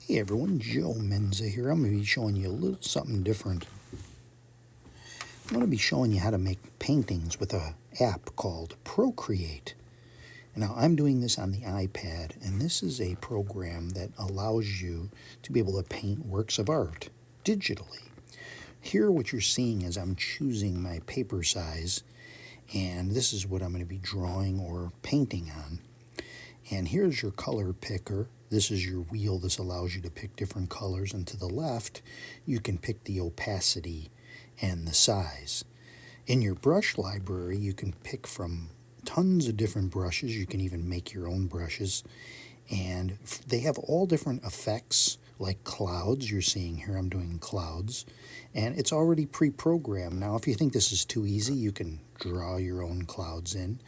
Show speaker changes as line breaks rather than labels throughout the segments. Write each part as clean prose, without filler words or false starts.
Hey everyone, Joe Menza here. I'm going to be showing you a little something different. I'm going to be showing you how to make paintings with an app called Procreate. Now I'm doing this on the iPad, and this is a program that allows you to be able to paint works of art digitally. Here what you're seeing is I'm choosing my paper size, and this is what I'm going to be drawing or painting on. And here's your color picker. This is your wheel. This allows you to pick different colors. And to the left, you can pick the opacity and the size. In your brush library, you can pick from tons of different brushes. You can even make your own brushes. And they have all different effects, like clouds. You're seeing here I'm doing clouds. And it's already pre-programmed. Now, if you think this is too easy, you can draw your own clouds in.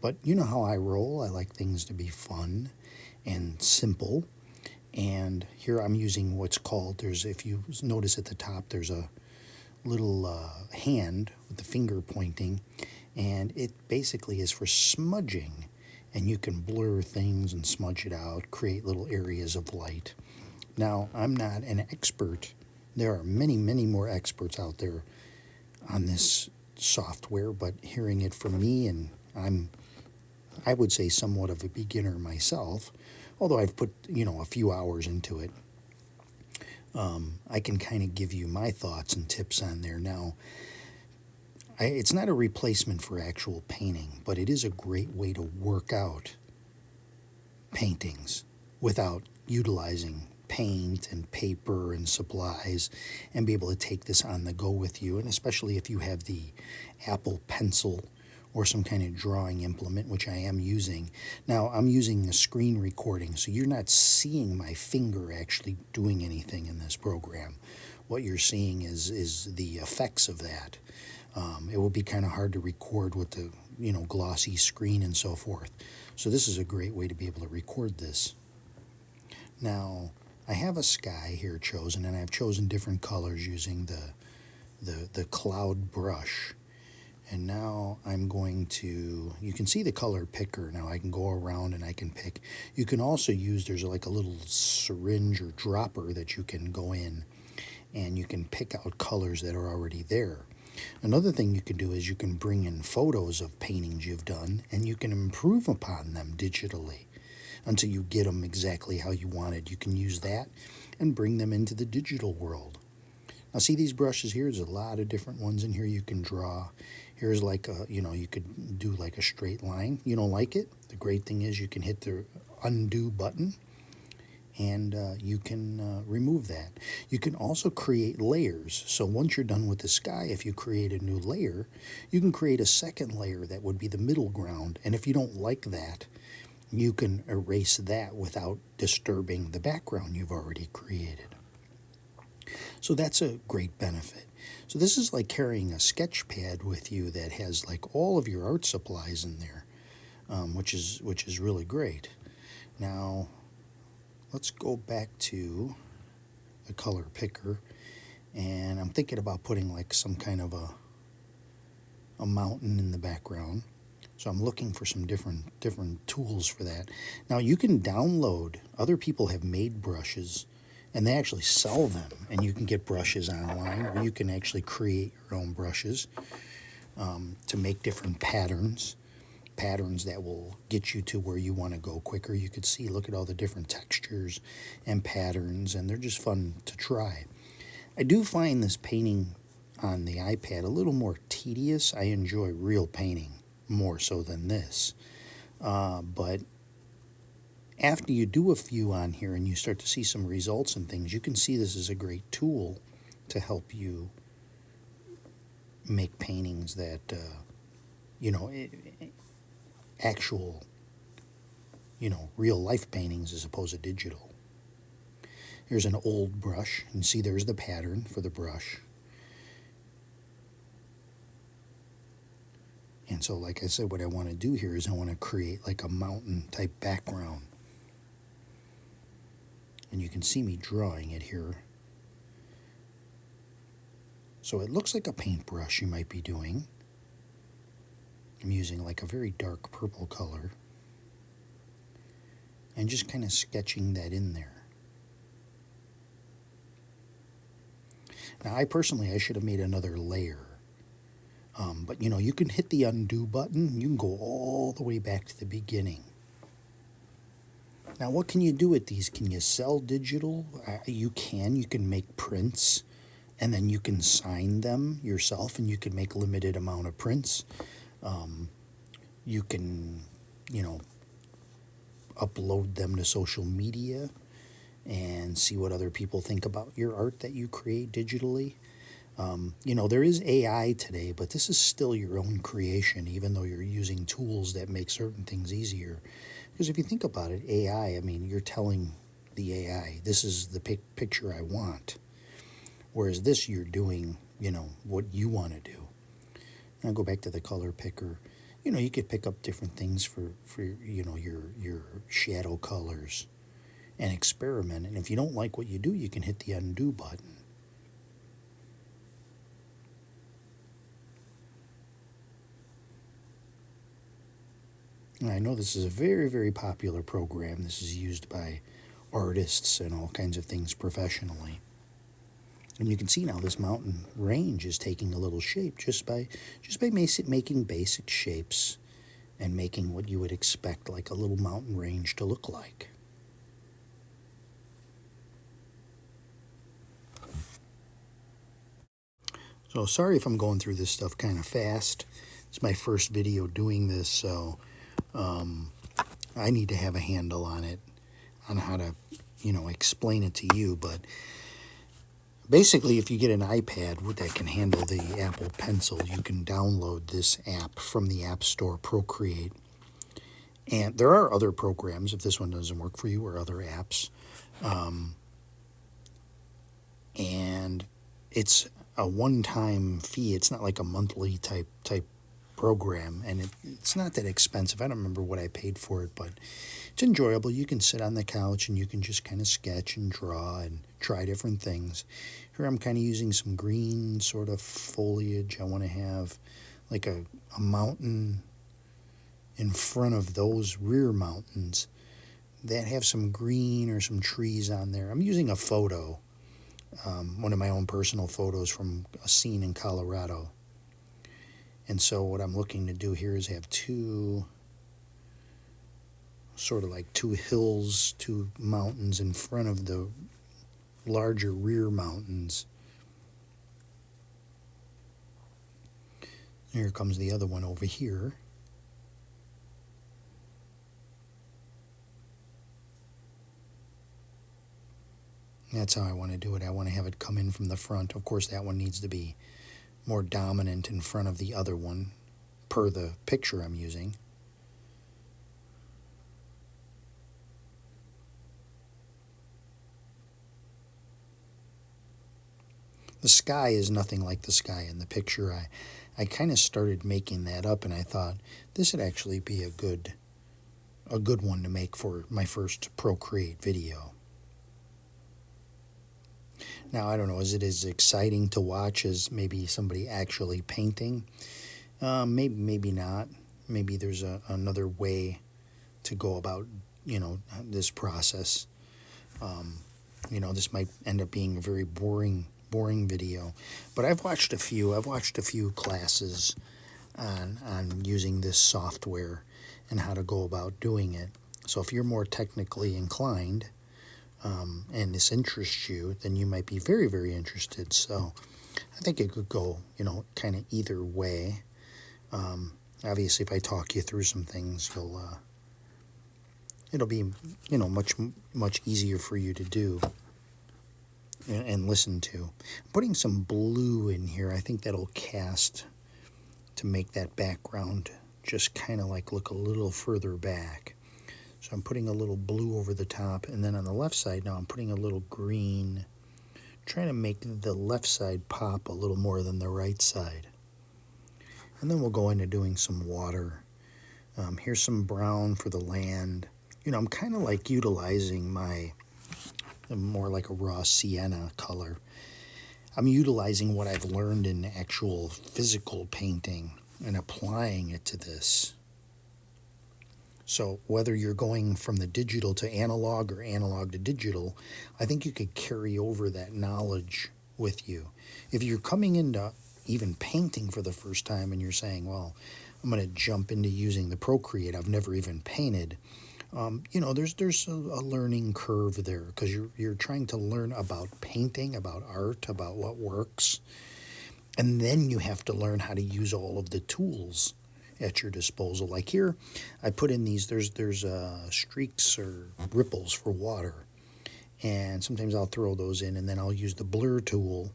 But you know how I roll. I like things to be fun and simple. And here I'm using what's called, if you notice at the top, there's a little hand with the finger pointing. And it basically is for smudging. And you can blur things and smudge it out, create little areas of light. Now, I'm not an expert. There are many, many more experts out there on this software, but hearing it from me, and I would say somewhat of a beginner myself, although I've put, a few hours into it. I can kind of give you my thoughts and tips on there. Now, it's not a replacement for actual painting, but it is a great way to work out paintings without utilizing paint and paper and supplies, and be able to take this on the go with you. And especially if you have the Apple Pencil or some kind of drawing implement, which I am using. Now, I'm using a screen recording, so you're not seeing my finger actually doing anything in this program. What you're seeing is the effects of that. It will be kind of hard to record with the glossy screen and so forth. So this is a great way to be able to record this. Now, I have a sky here chosen, and I've chosen different colors using the cloud brush. And now I'm going to, you can see the color picker. Now I can go around and I can pick. You can also use, there's like a little syringe or dropper that you can go in, and you can pick out colors that are already there. Another thing you can do is you can bring in photos of paintings you've done, and you can improve upon them digitally until you get them exactly how you wanted. You can use that and bring them into the digital world. Now see these brushes here? There's a lot of different ones in here you can draw. Here's like you could do like a straight line. You don't like it? The great thing is you can hit the undo button, and you can remove that. You can also create layers. So once you're done with the sky, if you create a new layer, you can create a second layer that would be the middle ground. And if you don't like that, you can erase that without disturbing the background you've already created. So that's a great benefit. So this is like carrying a sketch pad with you that has like all of your art supplies in there, which is really great. Now, let's go back to the color picker, and I'm thinking about putting like some kind of a mountain in the background. So I'm looking for some different tools for that. Now you can download, other people have made brushes, and they actually sell them, and you can get brushes online, or you can actually create your own brushes to make different patterns that will get you to where you want to go quicker. You could see, look at all the different textures and patterns, and they're just fun to try. I do find this painting on the iPad a little more tedious. I enjoy real painting more so than this. But after you do a few on here and you start to see some results and things, you can see this is a great tool to help you make paintings that, actual, real life paintings as opposed to digital. Here's an old brush. You can see there's the pattern for the brush. And so, like I said, what I want to do here is I want to create like a mountain type background. And you can see me drawing it here. So it looks like a paintbrush you might be doing. I'm using like a very dark purple color, and just kind of sketching that in there. Now, I should have made another layer. But you know, you can hit the undo button. You can go all the way back to the beginning. Now, what can you do with these? Can you sell digital? You can. You can make prints, and then you can sign them yourself, and you can make limited amount of prints. You can, you know, upload them to social media and see what other people think about your art that you create digitally. You know, there is AI today, but this is still your own creation, even though you're using tools that make certain things easier. Because if you think about it, AI, I mean, you're telling the AI, this is the picture I want. Whereas this, you're doing, you know, what you want to do. And I'll go back to the color picker. You know, you could pick up different things for you know, your shadow colors and experiment. And if you don't like what you do, you can hit the undo button. And I know this is a very, very popular program. This is used by artists and all kinds of things professionally. And you can see now this mountain range is taking a little shape just by making basic shapes and making what you would expect like a little mountain range to look like. So sorry if I'm going through this stuff kind of fast. It's my first video doing this, so I need to have a handle on it, on how to, you know, explain it to you. But basically, if you get an iPad that can handle the Apple Pencil, you can download this app from the App Store, Procreate. And there are other programs, if this one doesn't work for you, or other apps. And it's a one-time fee. It's not like a monthly type program, and it's not that expensive. I don't remember what I paid for it, but it's enjoyable. You can sit on the couch and you can just kind of sketch and draw and try different things. Here I'm kind of using some green sort of foliage. I want to have like a mountain in front of those rear mountains that have some green or some trees on there. I'm using a photo, one of my own personal photos from a scene in Colorado. And so what I'm looking to do here is have two, sort of like two hills, two mountains in front of the larger rear mountains. Here comes the other one over here. That's how I want to do it. I want to have it come in from the front. Of course, that one needs to be more dominant in front of the other one, per the picture I'm using. The sky is nothing like the sky in the picture. I kind of started making that up, and I thought this would actually be a good one to make for my first Procreate video. Now, I don't know, is it as exciting to watch as maybe somebody actually painting? Maybe not. Maybe there's another way to go about, you know, this process. You know, this might end up being a very boring video. But I've watched a few classes on using this software and how to go about doing it. So if you're more technically inclined, and this interests you, then you might be very, very interested. So I think it could go, you know, kind of either way. Obviously, if I talk you through some things, it'll be, you know, much easier for you to do and listen to. I'm putting some blue in here. I think that'll cast to make that background just kind of like look a little further back. So I'm putting a little blue over the top, and then on the left side now I'm putting a little green, trying to make the left side pop a little more than the right side. And then we'll go into doing some water. Here's some brown for the land. You know, I'm kind of like utilizing more like a raw sienna color. I'm utilizing what I've learned in actual physical painting and applying it to this. So whether you're going from the digital to analog or analog to digital, I think you could carry over that knowledge with you. If you're coming into even painting for the first time and you're saying, well, I'm going to jump into using the Procreate, I've never even painted, there's a learning curve there because you're trying to learn about painting, about art, about what works, and then you have to learn how to use all of the tools at your disposal. Like here, I put in these. There's streaks or ripples for water, and sometimes I'll throw those in, and then I'll use the blur tool,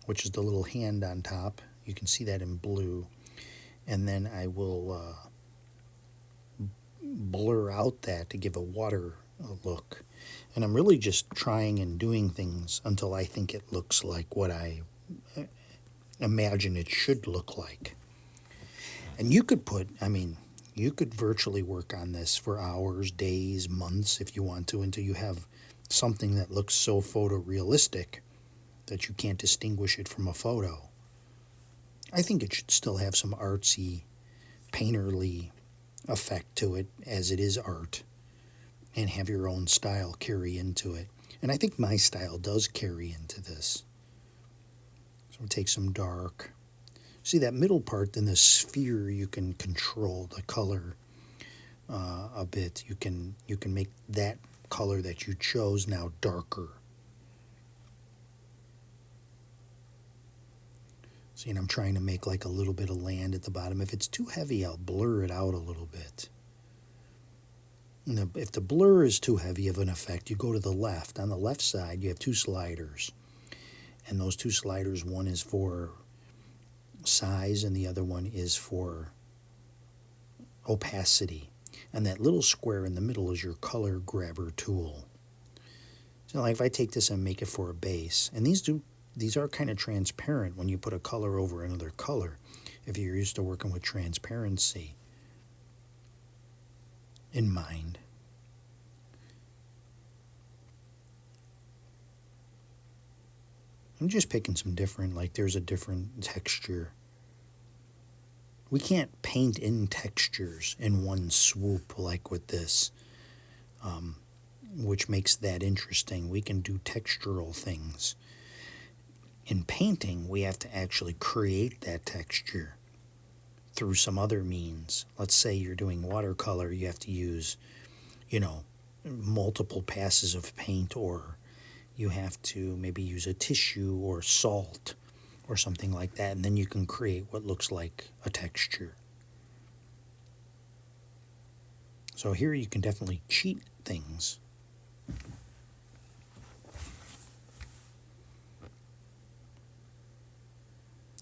which is the little hand on top. You can see that in blue, and then I will blur out that to give a water look. And I'm really just trying and doing things until I think it looks like what I imagine it should look like. And you could you could virtually work on this for hours, days, months if you want to, until you have something that looks so photorealistic that you can't distinguish it from a photo. I think it should still have some artsy, painterly effect to it as it is art, and have your own style carry into it. And I think my style does carry into this. So we'll take some dark. See that middle part in the sphere, you can control the color a bit. You can make that color that you chose now darker. See, and I'm trying to make like a little bit of land at the bottom. If it's too heavy, I'll blur it out a little bit. And if the blur is too heavy of an effect, you go to the left. On the left side, you have two sliders. And those two sliders, one is for size and the other one is for opacity. And that little square in the middle is your color grabber tool. So like if I take this and make it for a base, and these are kind of transparent when you put a color over another color, if you're used to working with transparency in mind. I'm just picking some different, like there's a different texture. We can't paint in textures in one swoop like with this, which makes that interesting. We can do textural things. In painting, we have to actually create that texture through some other means. Let's say you're doing watercolor, you have to use, multiple passes of paint, or you have to maybe use a tissue or salt or something like that, and then you can create what looks like a texture. So here you can definitely cheat things.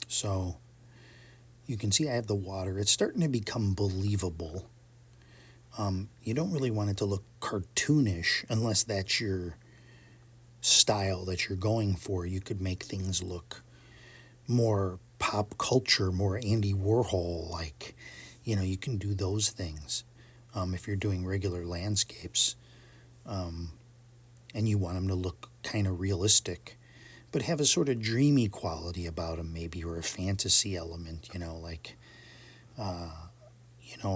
So you can see I have the water. It's starting to become believable. You don't really want it to look cartoonish unless that's your style that you're going for. You could make things look more pop culture, more Andy Warhol like. You can do those things if you're doing regular landscapes, and you want them to look kind of realistic, but have a sort of dreamy quality about them, maybe, or a fantasy element,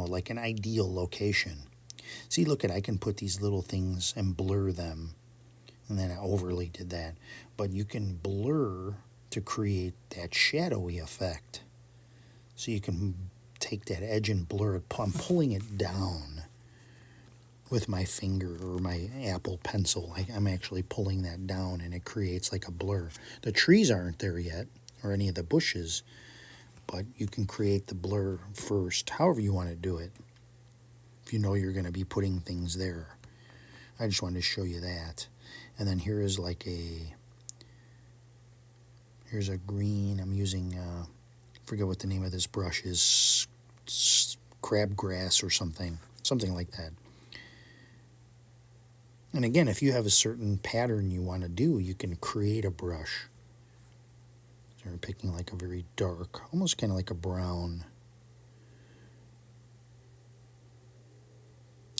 like an ideal location. See, look I can put these little things and blur them, and then I overly did that. But you can blur to create that shadowy effect. So you can take that edge and blur it. I'm pulling it down with my finger or my Apple pencil. I'm actually pulling that down, and it creates like a blur. The trees aren't there yet, or any of the bushes, but you can create the blur first, however you want to do it, if you know you're going to be putting things there. I just wanted to show you that. And then here's a green. I'm using, forget what the name of this brush is, crabgrass or something like that. And again, if you have a certain pattern you want to do, you can create a brush. So we're picking like a very dark, almost kind of like a brown.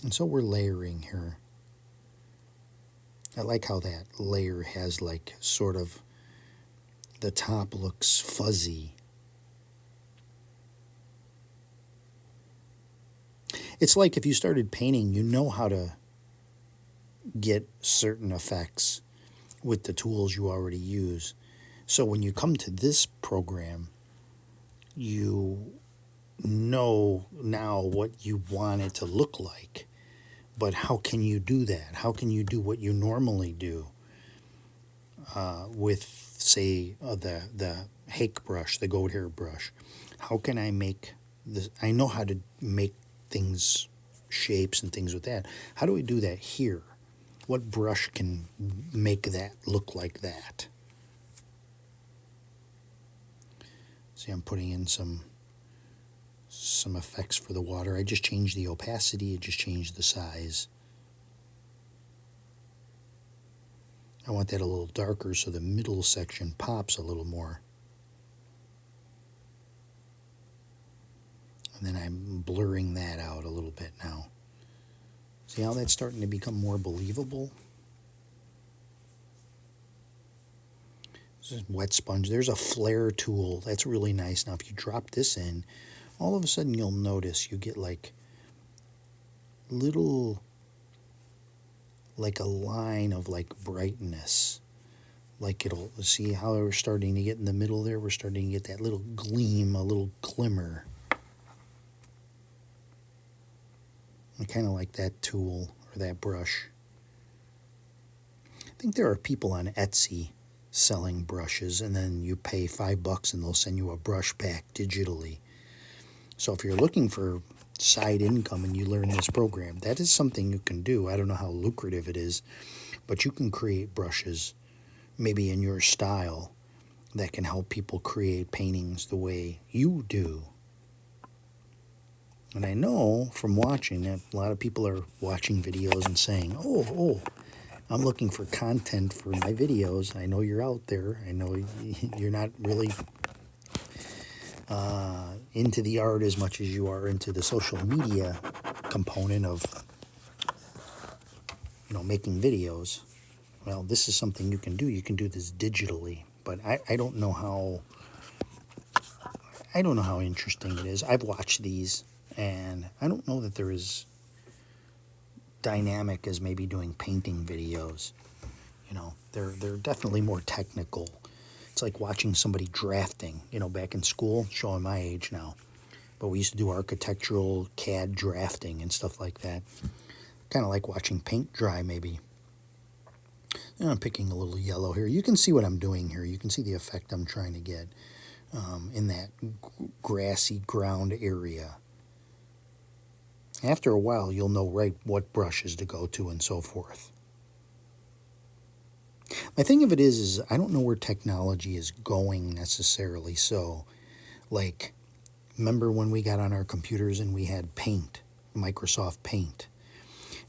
And so we're layering here. I like how that layer has like sort of, the top looks fuzzy. It's like if you started painting, you know how to get certain effects with the tools you already use. So when you come to this program, you know now what you want it to look like. But how can you do that? How can you do what you normally do with, say, the hake brush, the goat hair brush? How can I make this? I know how to make things, shapes and things with that. How do we do that here? What brush can make that look like that? See, I'm putting in some effects for the water. I just changed the opacity, I just changed the size. I want that a little darker so the middle section pops a little more. And then I'm blurring that out a little bit now. See how that's starting to become more believable? This is wet sponge. There's a flare tool. That's really nice. Now if you drop this in, all of a sudden you'll notice you get like little, like a line of like brightness. Like it'll, see how we're starting to get in the middle there? We're starting to get that little gleam, a little glimmer. I kind of like that tool or that brush. I think there are people on Etsy selling brushes, and then you pay $5 and they'll send you a brush pack digitally. So if you're looking for side income and you learn this program, that is something you can do. I don't know how lucrative it is, but you can create brushes, maybe in your style, that can help people create paintings the way you do. And I know from watching that a lot of people are watching videos and saying, oh, I'm looking for content for my videos. I know you're out there. I know you're not really into the art as much as you are into the social media component of, making videos. Well, this is something you can do. You can do this digitally. But I don't know how interesting it is. I've watched these, and I don't know that they're as dynamic as maybe doing painting videos. They're definitely more technical. It's like watching somebody drafting, back in school, showing my age now. But we used to do architectural CAD drafting and stuff like that. Kind of like watching paint dry, maybe. And I'm picking a little yellow here. You can see what I'm doing here. You can see the effect I'm trying to get in that grassy ground area. After a while, you'll know right what brushes to go to and so forth. My thing of it is I don't know where technology is going necessarily. So, like, remember when we got on our computers and we had Paint, Microsoft Paint?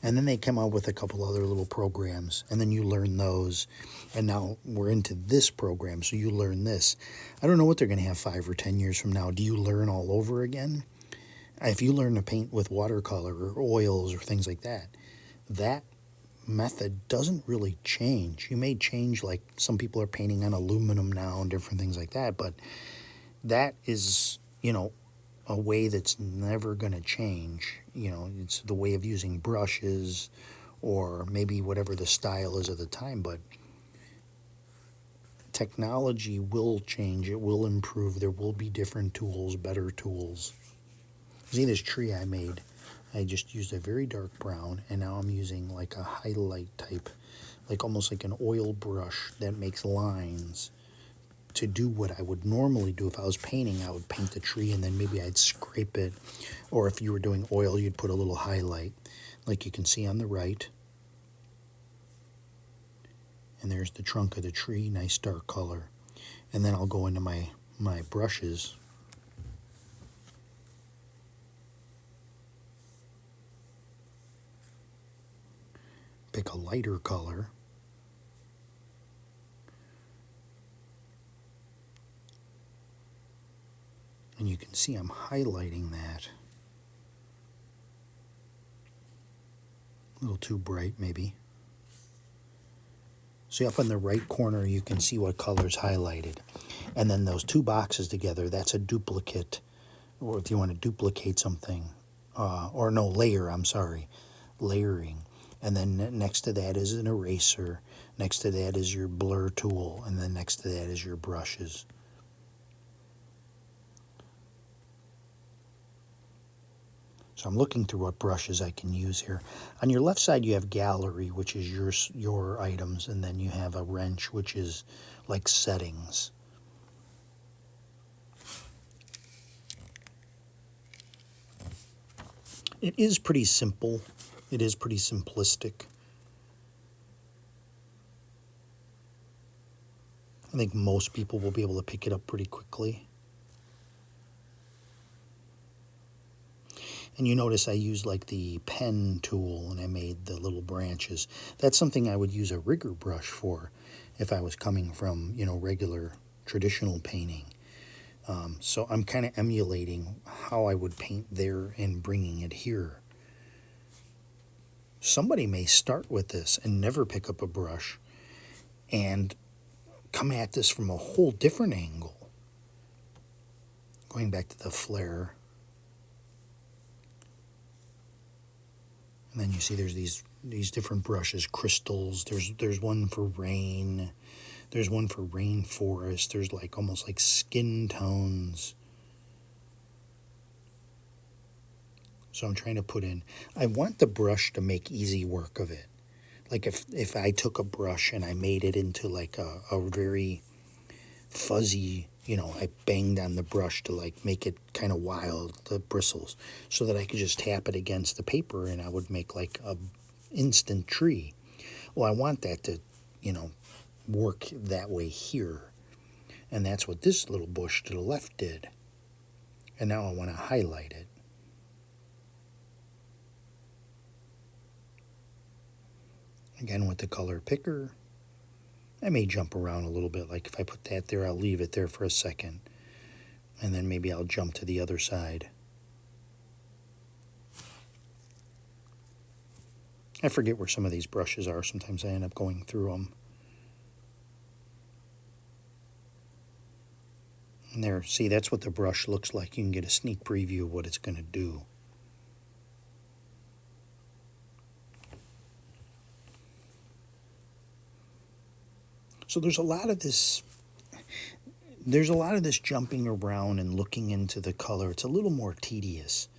And then they came out with a couple other little programs, and then you learn those. And now we're into this program, so you learn this. I don't know what they're going to have 5 or 10 years from now. Do you learn all over again? If you learn to paint with watercolor or oils or things like that, that method doesn't really change. You may change, like some people are painting on aluminum now and different things like that, but that is, a way that's never going to change. It's the way of using brushes or maybe whatever the style is of the time, but technology will change. It will improve. There will be different tools, better tools. See this tree I made? I just used a very dark brown, and now I'm using like a highlight type, like almost like an oil brush that makes lines to do what I would normally do. If I was painting, I would paint the tree and then maybe I'd scrape it. Or if you were doing oil, you'd put a little highlight, like you can see on the right. And there's the trunk of the tree, nice dark color. And then I'll go into my brushes. Pick a lighter color. And you can see I'm highlighting that. A little too bright, maybe. See, up in the right corner, you can see what color's highlighted. And then those two boxes together, that's a duplicate. Or if you want to duplicate something, layering. And then next to that is an eraser. Next to that is your blur tool, and then next to that is your brushes. So I'm looking through what brushes I can use here. On your left side, you have gallery, which is your items, and then you have a wrench, which is like settings. It is pretty simple. It is pretty simplistic. I think most people will be able to pick it up pretty quickly. And you notice I used like the pen tool and I made the little branches. That's something I would use a rigger brush for if I was coming from, regular traditional painting. So I'm kind of emulating how I would paint there and bringing it here. Somebody may start with this and never pick up a brush and come at this from a whole different angle. Going back to the flare. And then you see there's these different brushes, crystals. There's one for rain. There's one for rainforest. There's like almost like skin tones. So I'm trying to put in, I want the brush to make easy work of it. Like if I took a brush and I made it into like a very fuzzy, I banged on the brush to like make it kind of wild, the bristles, so that I could just tap it against the paper and I would make like a instant tree. Well, I want that to, work that way here. And that's what this little bush to the left did. And now I want to highlight it. Again with the color picker. I may jump around a little bit, like if I put that there, I'll leave it there for a second. And then maybe I'll jump to the other side. I forget where some of these brushes are. Sometimes I end up going through them. And there, see, that's what the brush looks like. You can get a sneak preview of what it's going to do. So there's a lot of this jumping around and looking into the color. It's a little more tedious.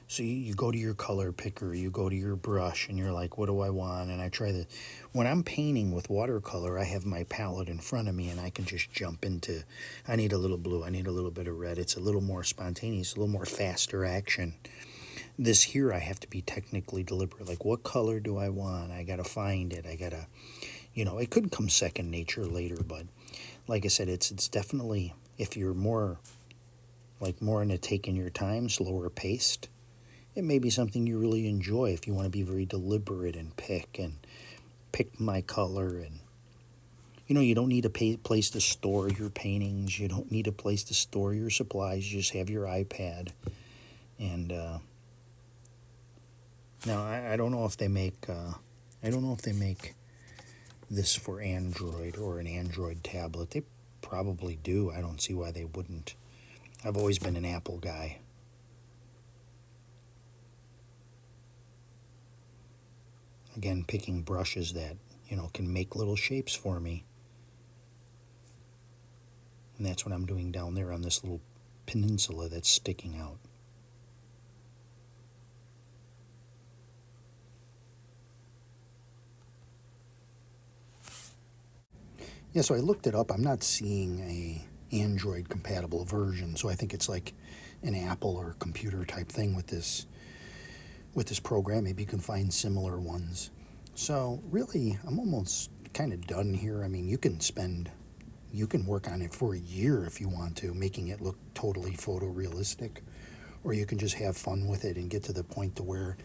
So you go to your color picker, you go to your brush, and you're like, what do I want? And I try to, when I'm painting with watercolor, I have my palette in front of me and I can just jump into, I need a little blue, I need a little bit of red. It's a little more spontaneous, a little more faster action. This here, I have to be technically deliberate. Like, what color do I want? I got to find it. I got to, it could come second nature later, but like I said, it's definitely, if you're more into taking your time, slower paced, it may be something you really enjoy if you want to be very deliberate and pick my color. And, you don't need a place to store your paintings. You don't need a place to store your supplies. You just have your iPad. And now I don't know if they make, this for Android or an Android tablet. They probably do. I don't see why they wouldn't. I've always been an Apple guy. Again, picking brushes that, can make little shapes for me. And that's what I'm doing down there on this little peninsula that's sticking out. Yeah, so I looked it up. I'm not seeing a Android compatible version, so I think it's like an Apple or computer type thing with this program. Maybe you can find similar ones. So really, I'm almost kind of done here. I mean, you can work on it for a year if you want to, making it look totally photorealistic, or you can just have fun with it and get to the point to where,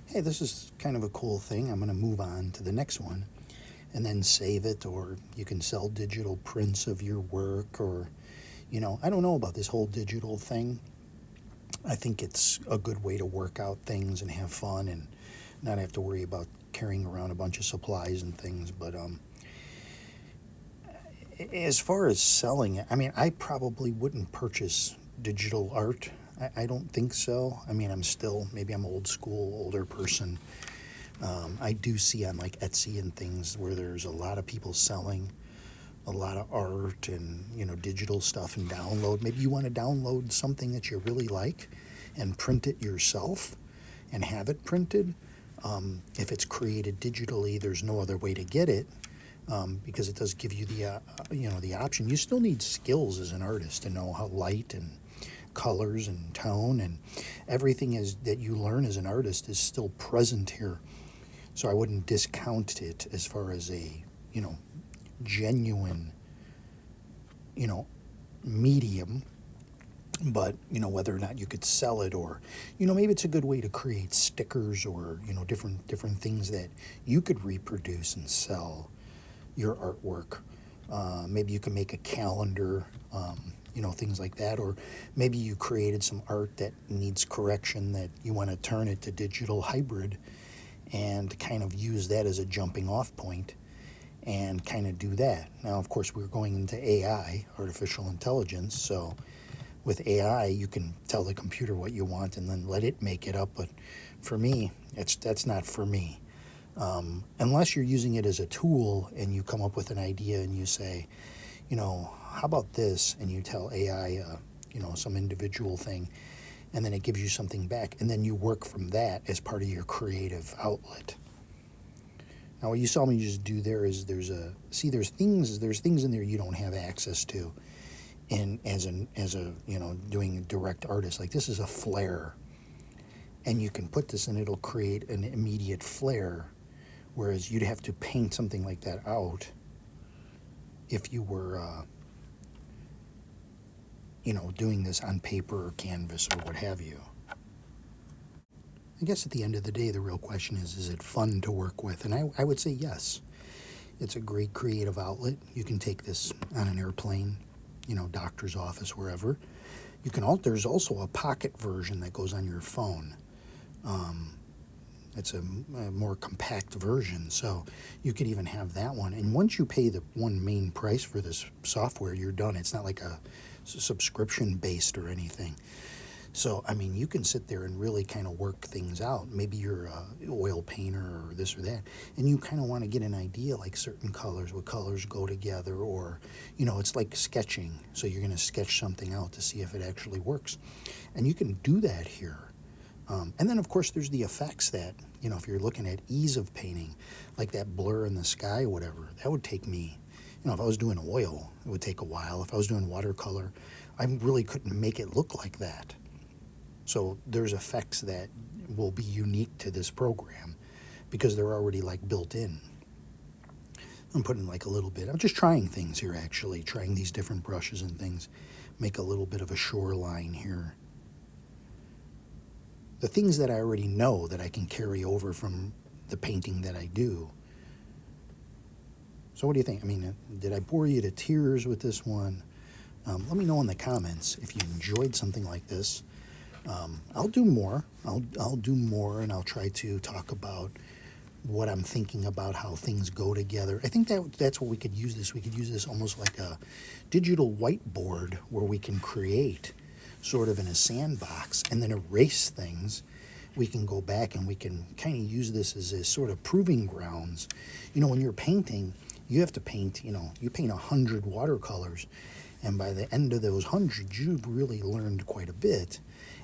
hey, this is kind of a cool thing. I'm going to move on to the next one and then save it, or you can sell digital prints of your work, or, I don't know about this whole digital thing. I think it's a good way to work out things and have fun and not have to worry about carrying around a bunch of supplies and things. But as far as selling it, I mean, I probably wouldn't purchase digital art. I don't think so. I mean, maybe I'm old school, older person. I do see on like Etsy and things where there's a lot of people selling a lot of art and digital stuff and download. Maybe you want to download something that you really like and print it yourself and have it printed. If it's created digitally, there's no other way to get it, because it does give you the option. You still need skills as an artist to know how light and colors and tone and everything is that you learn as an artist is still present here. So I wouldn't discount it as far as a genuine medium. But whether or not you could sell it, or maybe it's a good way to create stickers or different things that you could reproduce and sell your artwork. Maybe you can make a calendar, things like that. Or maybe you created some art that needs correction that you want to turn it to digital hybrid and kind of use that as a jumping off point and kind of do that. Now, of course, we're going into AI, artificial intelligence, so with AI, you can tell the computer what you want and then let it make it up. But for me, that's not for me. Unless you're using it as a tool and you come up with an idea and you say, how about this? And you tell AI, some individual thing, and then it gives you something back. And then you work from that as part of your creative outlet. Now, what you saw me just do there is there's things in there you don't have access to. And as a doing direct artist, like this is a flare, and you can put this and it'll create an immediate flare, whereas you'd have to paint something like that out if you were doing this on paper or canvas or what have you. I guess at the end of the day, the real question is it fun to work with? And I would say yes. It's a great creative outlet. You can take this on an airplane, doctor's office, wherever. There's also a pocket version that goes on your phone. It's a more compact version, so you could even have that one. And once you pay the one main price for this software, you're done. It's not like a subscription-based or anything. So, you can sit there and really kind of work things out. Maybe you're an oil painter or this or that, and you kind of want to get an idea, like certain colors, what colors go together, or, it's like sketching. So you're going to sketch something out to see if it actually works. And you can do that here. And then, of course, there's the effects that, if you're looking at ease of painting, like that blur in the sky or whatever, that would take me, if I was doing oil, it would take a while. If I was doing watercolor, I really couldn't make it look like that. So there's effects that will be unique to this program because they're already like built in. I'm putting like a little bit, I'm just trying things here actually, trying these different brushes and things, make a little bit of a shoreline here. The things that I already know that I can carry over from the painting that I do. So what do you think? Did I bore you to tears with this one? Let me know in the comments if you enjoyed something like this. I'll do more. I'll do more, and I'll try to talk about what I'm thinking about, how things go together. I think that's what we could use this. We could use this almost like a digital whiteboard where we can create sort of in a sandbox and then erase things. We can go back and we can kind of use this as a sort of proving grounds. When you're painting, you have to paint, you paint 100 watercolors, and by the end of those 100, you've really learned quite a bit.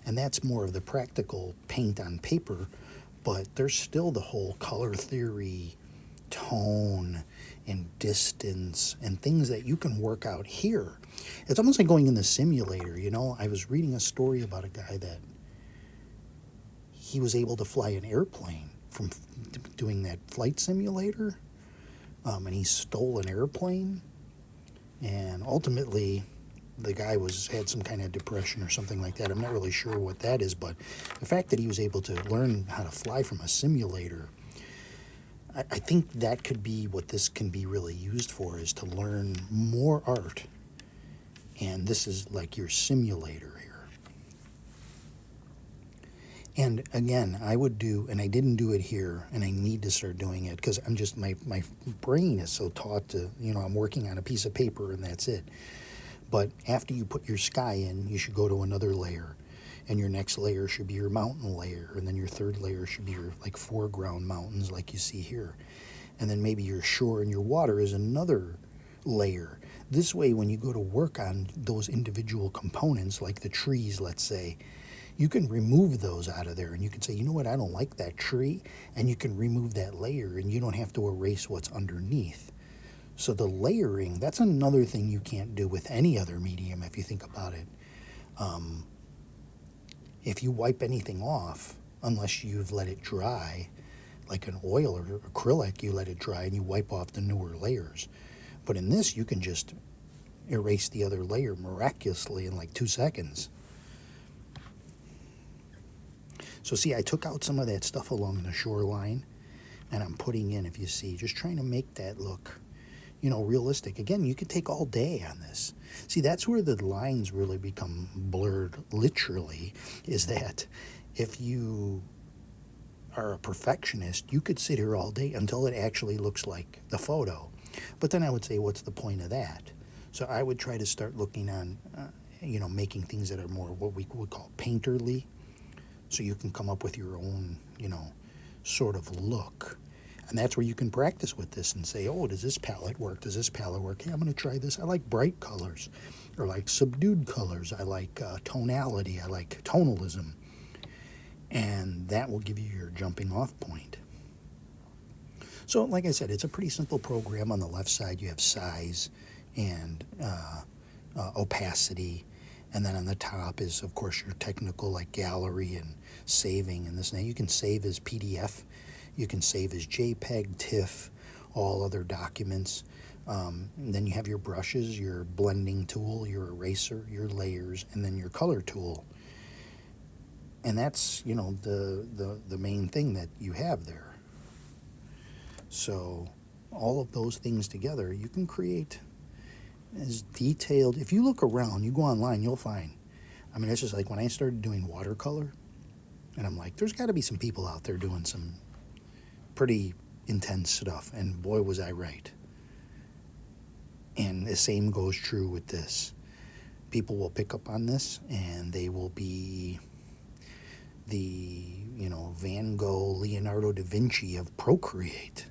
And that's more of the practical paint on paper, but there's still the whole color theory, tone, and distance, and things that you can work out here. It's almost like going in the simulator, I was reading a story about a guy that he was able to fly an airplane from doing that flight simulator, and he stole an airplane, and ultimately the guy had some kind of depression or something like that. I'm not really sure what that is, but the fact that he was able to learn how to fly from a simulator, I think that could be what this can be really used for, is to learn more art. And this is like your simulator here. And again, I would do, and I didn't do it here, and I need to start doing it because I'm just, my brain is so taught to, I'm working on a piece of paper and that's it. But after you put your sky in, you should go to another layer. And your next layer should be your mountain layer, and then your third layer should be your like foreground mountains like you see here. And then maybe your shore and your water is another layer. This way, when you go to work on those individual components, like the trees, let's say, you can remove those out of there, and you can say, you know what, I don't like that tree, and you can remove that layer, and you don't have to erase what's underneath. So the layering, that's another thing you can't do with any other medium if you think about it. If you wipe anything off, unless you've let it dry, like an oil or acrylic, you let it dry and you wipe off the newer layers. But in this, you can just erase the other layer miraculously in like 2 seconds. So see, I took out some of that stuff along the shoreline, and I'm putting in, if you see, just trying to make that look, realistic. Again, you could take all day on this. See, that's where the lines really become blurred, literally, is that if you are a perfectionist, you could sit here all day until it actually looks like the photo. But then I would say, what's the point of that? So I would try to start looking on, making things that are more what we would call painterly. So you can come up with your own, sort of look. And that's where you can practice with this and say, oh, does this palette work? Does this palette work? Hey, I'm going to try this. I like bright colors, or like subdued colors. I like tonality. I like tonalism. And that will give you your jumping off point. So like I said, it's a pretty simple program. On the left side, you have size and opacity. And then on the top is, of course, your technical, like gallery and saving and this and that. You can save as PDF. You can save as JPEG, TIFF, all other documents. And then you have your brushes, your blending tool, your eraser, your layers, and then your color tool. And that's, the main thing that you have there. So all of those things together, you can create as detailed. If you look around, you go online, you'll find. It's just like when I started doing watercolor, and I'm like, there's got to be some people out there doing some pretty intense stuff, and boy, was I right. And the same goes true with this. People will pick up on this, and they will be the, Van Gogh, Leonardo da Vinci of Procreate.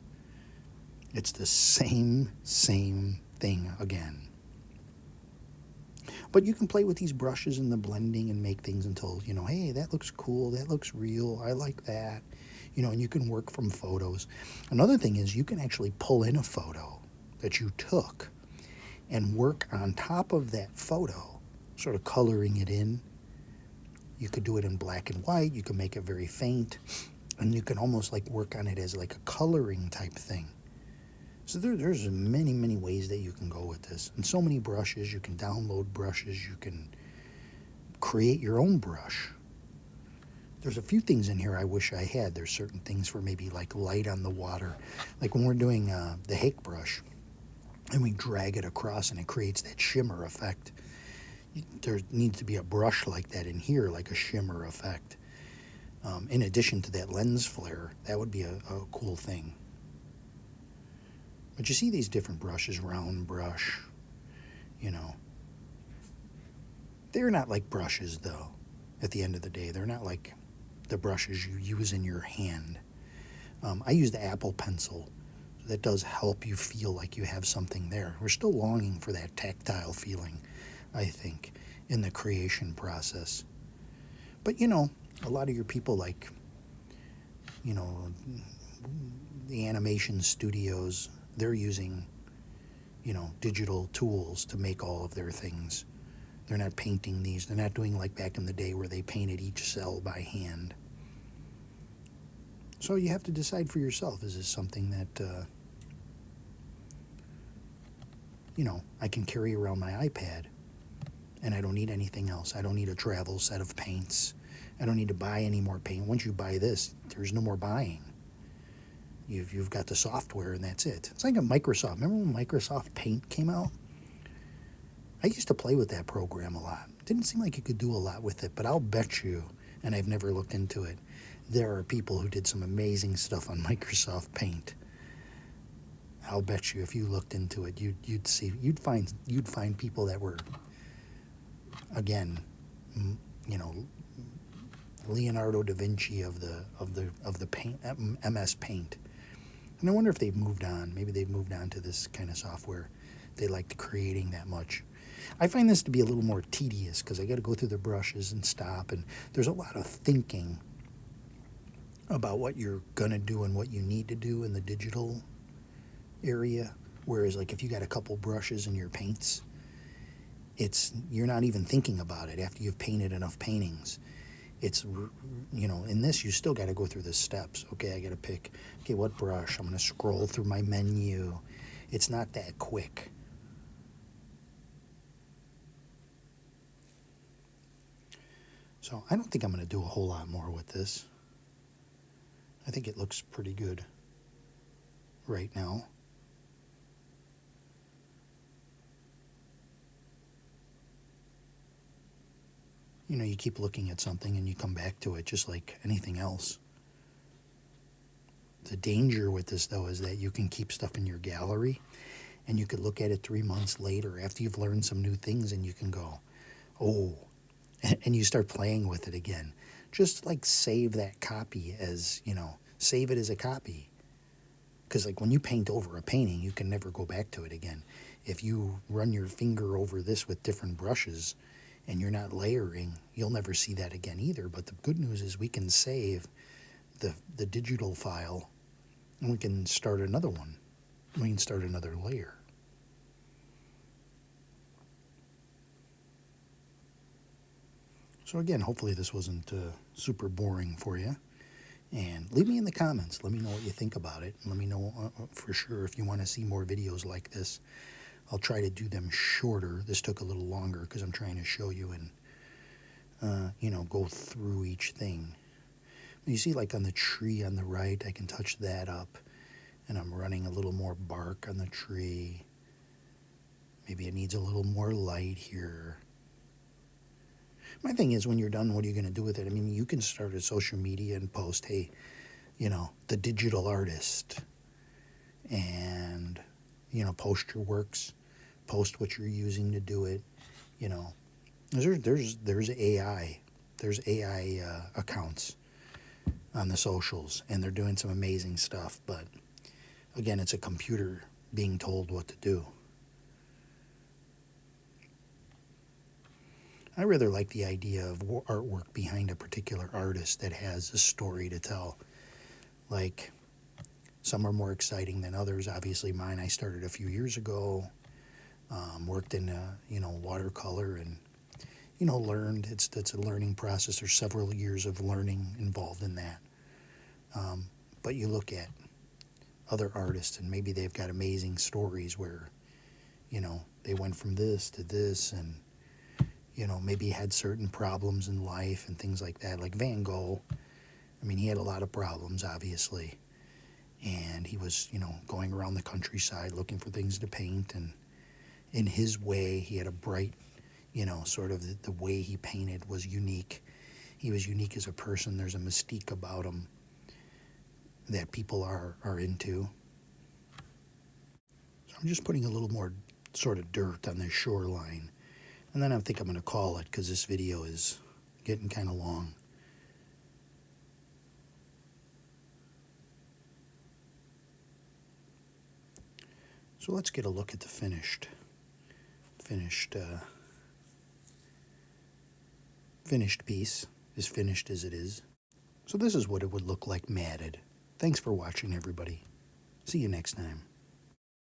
It's the same thing again. But you can play with these brushes and the blending and make things until, hey, that looks cool, that looks real, I like that. And you can work from photos. Another thing is you can actually pull in a photo that you took and work on top of that photo, sort of coloring it in. You could do it in black and white, you can make it very faint, and you can almost like work on it as like a coloring type thing. So there's many ways that you can go with this. And so many brushes, you can download brushes, you can create your own brush. There's a few things in here I wish I had. There's certain things for maybe like light on the water. Like when we're doing the hake brush, and we drag it across and it creates that shimmer effect. There needs to be a brush like that in here, like a shimmer effect. In addition to that lens flare, that would be a cool thing. But you see these different brushes, round brush, They're not like brushes, though, at the end of the day. They're not like the brushes you use in your hand. I use the Apple Pencil. That does help you feel like you have something there. We're still longing for that tactile feeling, I think, in the creation process. But, a lot of your people like, the animation studios, they're using, digital tools to make all of their things. They're not painting these. They're not doing like back in the day where they painted each cell by hand. So you have to decide for yourself, is this something that, I can carry around my iPad and I don't need anything else. I don't need a travel set of paints. I don't need to buy any more paint. Once you buy this, there's no more buying. You've got the software and that's it. It's like a Microsoft. Remember when Microsoft Paint came out? I used to play with that program a lot. It didn't seem like you could do a lot with it, but I'll bet you, and I've never looked into it, there are people who did some amazing stuff on Microsoft Paint. I'll bet you if you looked into it, you'd find people that were, again, Leonardo da Vinci of the paint, MS Paint. And I wonder if they've moved on. Maybe they've moved on to this kind of software. They liked creating that much. I find this to be a little more tedious because I got to go through the brushes and stop, and there's a lot of thinking about what you're going to do and what you need to do in the digital area. Whereas, like, if you got a couple brushes in your paints, you're not even thinking about it after you've painted enough paintings. It's, in this, you still got to go through the steps. Okay, I got to pick, okay, what brush? I'm going to scroll through my menu. It's not that quick. So I don't think I'm going to do a whole lot more with this. I think it looks pretty good right now. You keep looking at something and you come back to it just like anything else. The danger with this, though, is that you can keep stuff in your gallery and you could look at it 3 months later after you've learned some new things and you can go, oh, and you start playing with it again. Just like save that copy as, save it as a copy. Because like when you paint over a painting, you can never go back to it again. If you run your finger over this with different brushes and you're not layering, you'll never see that again either. But the good news is we can save the digital file and we can start another one. We can start another layer. So again, hopefully this wasn't super boring for you. And leave me in the comments. Let me know what you think about it. Let me know for sure if you want to see more videos like this. I'll try to do them shorter. This took a little longer because I'm trying to show you and, go through each thing. You see, like on the tree on the right, I can touch that up. And I'm running a little more bark on the tree. Maybe it needs a little more light here. My thing is, when you're done, what are you going to do with it? I mean, you can start a social media and post, hey, the digital artist. And, post your works. Post what you're using to do it. There's AI. There's AI accounts on the socials. And they're doing some amazing stuff. But, again, it's a computer being told what to do. I rather like the idea of artwork behind a particular artist that has a story to tell. Like, some are more exciting than others. Obviously, mine I started a few years ago, worked in, watercolor and, learned. It's a learning process. There's several years of learning involved in that. But you look at other artists and maybe they've got amazing stories where, they went from this to this and, maybe had certain problems in life and things like that. Like Van Gogh, I mean, he had a lot of problems, obviously. And he was, going around the countryside looking for things to paint. And in his way, he had a bright, sort of the way he painted was unique. He was unique as a person. There's a mystique about him that people are into. So I'm just putting a little more sort of dirt on this shoreline. And then I think I'm going to call it because this video is getting kind of long. So let's get a look at the finished piece, as finished as it is. So this is what it would look like matted. Thanks for watching, everybody. See you next time.